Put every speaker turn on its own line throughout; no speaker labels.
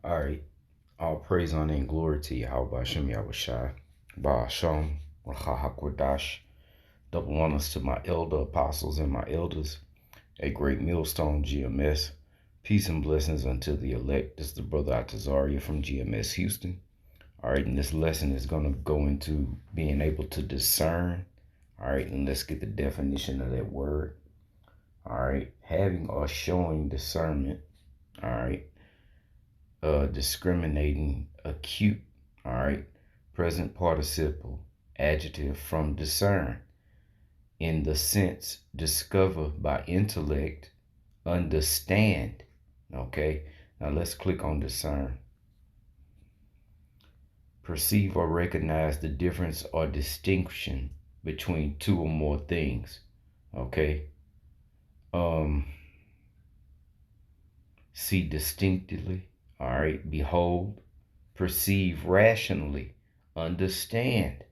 All right. All praise, honor, and glory to Yahawashi, sham, Rawchaa Qadash. Double honors to my elder apostles and my elders. A great millstone, GMS. Peace and blessings unto the elect. This is the brother Atazaria from GMS Houston. All right, and this lesson is going to go into being able to discern. All right, and let's get the definition of that word. All right, having or showing discernment. All right. Discriminating, acute, all right, present participle, adjective from discern, in the sense discover by intellect, understand, okay? Now let's click on discern. Perceive or recognize the difference or distinction between two or more things, okay? See distinctly. All right, behold, perceive rationally, understand,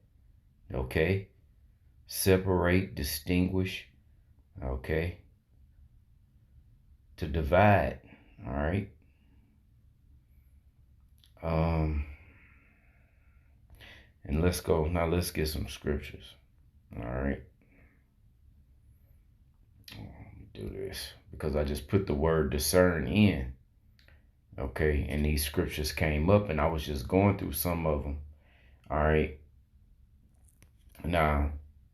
okay? Separate, distinguish, okay? To divide, all right? And let's go, now let's get some scriptures, all right? Let me do this, because I just put the word discern in. Okay, and these scriptures came up and I was just going through some of them. All right. Now,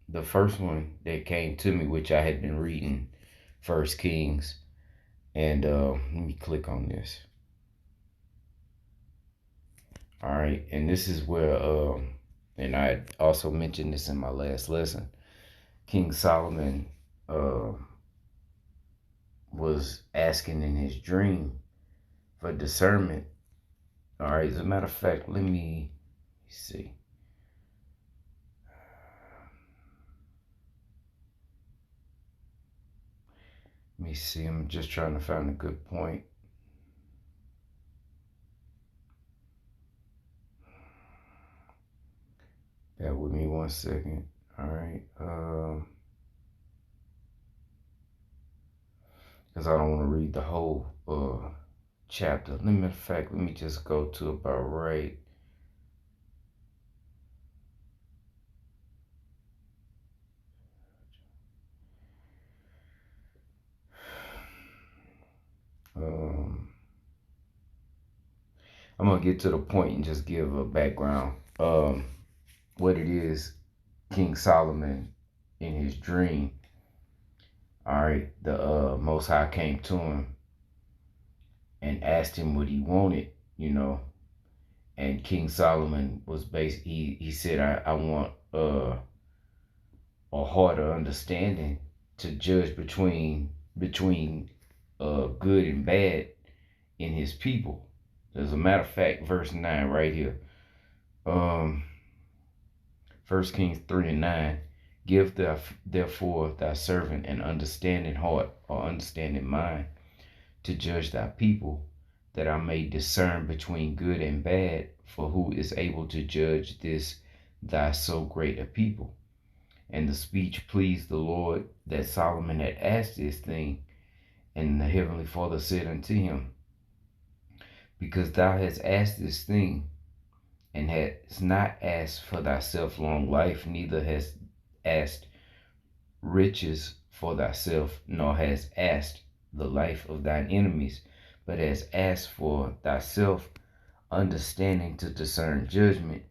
the first one that came to me, which I had been reading, First Kings. And let me click on this. All right. And this is where, and I also mentioned this in my last lesson, King Solomon was asking in his dream for discernment. All right, as a matter of fact, let me see. Let me see, I'm just trying to find a good point. Bear with me 1 second. All right. Because I don't want to read the whole chapter. Matter of fact, let me just go to about right. I'm going to get to the point and just give a background. What it is, King Solomon in his dream. All right, the Most High came to him and asked him what he wanted, you know. And King Solomon was he said, I want a heart of understanding to judge between good and bad in his people. As a matter of fact, verse 9 right here. 1 Kings 3:9. Give therefore thy servant an understanding heart or understanding mind to judge thy people, that I may discern between good and bad, for who is able to judge this thy so great a people? And the speech pleased the Lord that Solomon had asked this thing. And the heavenly Father said unto him, because thou hast asked this thing, and hast not asked for thyself long life, neither hast asked riches for thyself, nor hast asked the life of thine enemies, but hast asked for thyself understanding to discern judgment.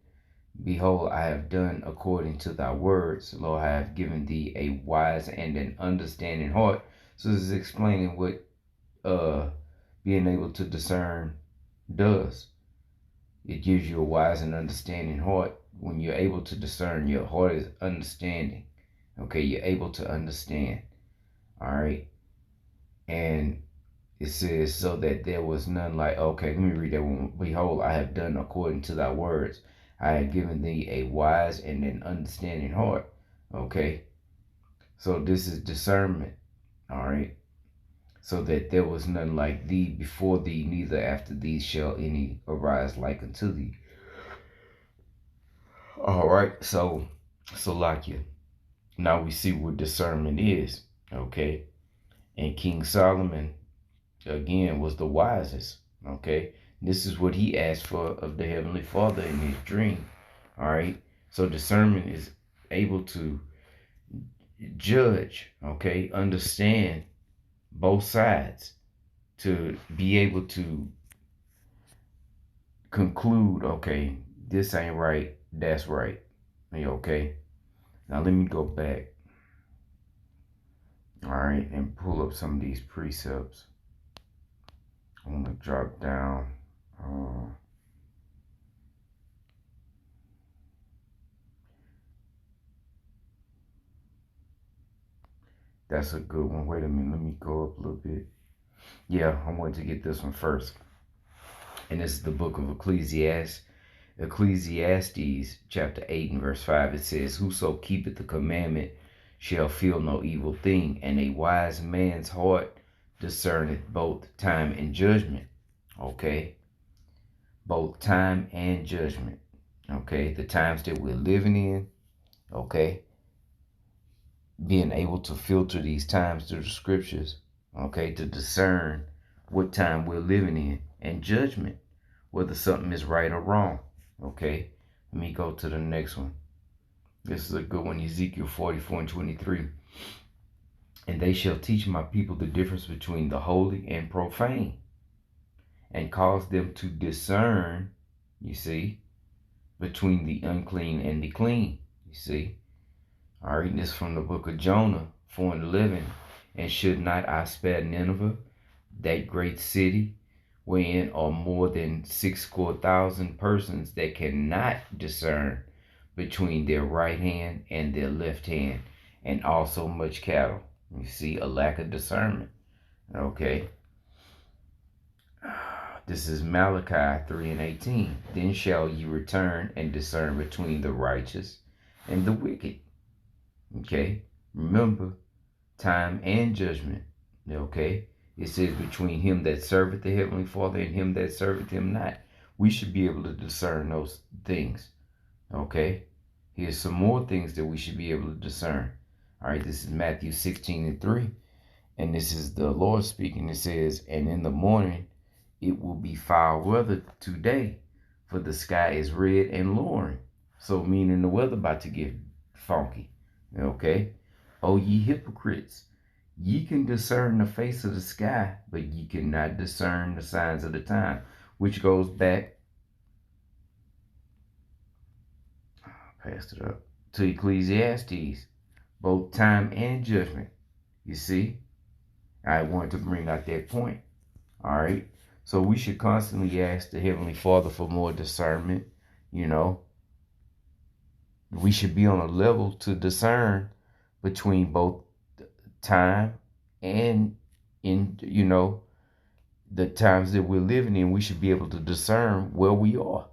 Behold, I have done according to thy words. Lord, I have given thee a wise and an understanding heart. So this is explaining what being able to discern does. It gives you a wise and understanding heart. When you're able to discern, your heart is understanding. Okay, you're able to understand. All right. And it says, so that there was none like, okay, let me read that one. Behold, I have done according to thy words. I have given thee a wise and an understanding heart. Okay. So this is discernment. All right. So that there was none like thee before thee, neither after thee shall any arise like unto thee. All right. So like you. Now we see what discernment is. Okay. And King Solomon, again, was the wisest. Okay. This is what he asked for of the Heavenly Father in his dream. All right. So discernment is able to judge, okay, understand both sides, to be able to conclude, okay, this ain't right, that's right. Okay. Now let me go back. All right, and pull up some of these precepts. I'm gonna drop down. That's a good one. Wait a minute, let me go up a little bit. Yeah, I wanted to get this one first. And this is the book of Ecclesiastes, chapter 8 and verse 5. It says, whoso keepeth the commandment shall feel no evil thing, and a wise man's heart discerneth both time and judgment. Okay? Both time and judgment. Okay? The times that we're living in. Okay? Being able to filter these times through the scriptures. Okay? To discern what time we're living in. And judgment. Whether something is right or wrong. Okay? Let me go to the next one. This is a good one. Ezekiel 44 and 23. And they shall teach my people the difference between the holy and profane, and cause them to discern, you see, between the unclean and the clean, you see. All right, this from the book of Jonah 4 and 11. And should not I spare Nineveh, that great city, wherein are more than 60,000 persons that cannot discern between their right hand and their left hand, and also much cattle. You see, a lack of discernment. Okay. This is Malachi 3 and 18. Then shall you return and discern between the righteous and the wicked. Okay. Remember, time and judgment. Okay. It says between him that serveth the Heavenly Father and him that serveth him not. We should be able to discern those things. Okay. Here's some more things that we should be able to discern. All right, this is Matthew 16 and 3. And this is the Lord speaking. It says, and in the morning it will be foul weather today, for the sky is red and lowering. So meaning the weather about to get funky. Okay. O ye hypocrites, ye can discern the face of the sky, but ye cannot discern the signs of the time. Which goes back, passed it up, to Ecclesiastes. Both time and judgment. You see? I wanted to bring out that point. All right. So we should constantly ask the Heavenly Father for more discernment. You know, we should be on a level to discern between both time and the times that we're living in. We should be able to discern where we are.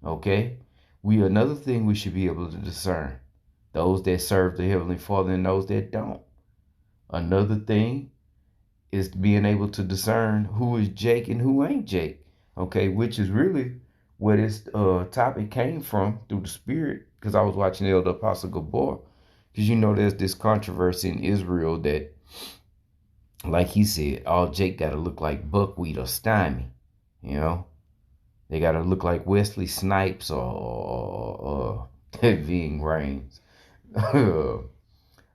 Okay. Another thing we should be able to discern, those that serve the Heavenly Father and those that don't. Another thing is being able to discern who is Jake and who ain't Jake. Okay, which is really where this topic came from through the Spirit, because I was watching Elder Apostle Gabor. Because there's this controversy in Israel that, like he said, all Jake got to look like Buckwheat or Stymie. They got to look like Wesley Snipes or Ving Rhames.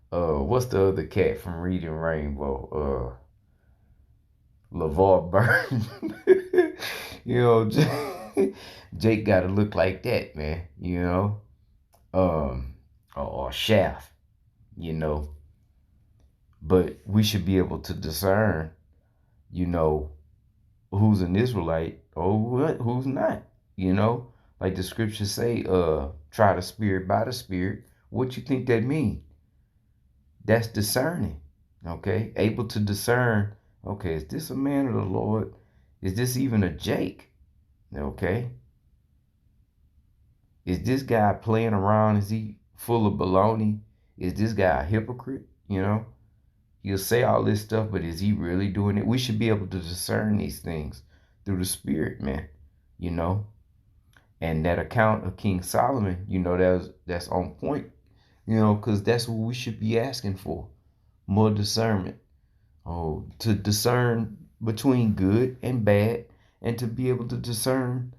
What's the other cat from Reading Rainbow? LeVar Burton. Jake got to look like that, man. Or Shaft. But we should be able to discern, who's an Israelite or who's not. Like the scriptures say, try the spirit by the spirit. What you think that mean? That's discerning. Okay, able to discern. Okay, is this a man of the Lord? Is this even a Jake? Okay. Is this guy playing around? Is he full of baloney? Is this guy a hypocrite? He'll say all this stuff, but is he really doing it? We should be able to discern these things through the Spirit, man. And that account of King Solomon, that's on point, because that's what we should be asking for. More discernment. To discern between good and bad, and to be able to discern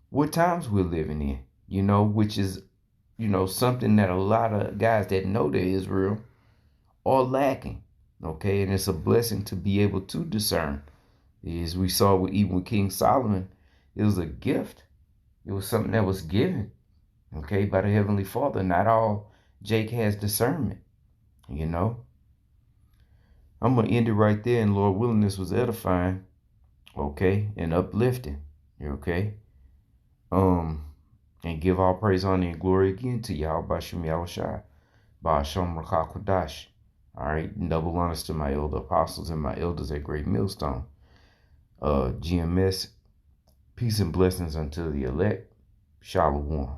what times we're living in, which is, something that a lot of guys that know the Israel are lacking. Okay, and it's a blessing to be able to discern. As we saw even with King Solomon, it was a gift. It was something that was given, okay, by the Heavenly Father. Not all Jake has discernment, I'm going to end it right there. And Lord willing, this was edifying, okay, and uplifting, okay? And give all praise, honor, and glory again to Yahawashi, Rawchaa Qadash. All right, and double honors to my elder apostles and my elders at Great Millstone. GMS, peace and blessings unto the elect. Shalom.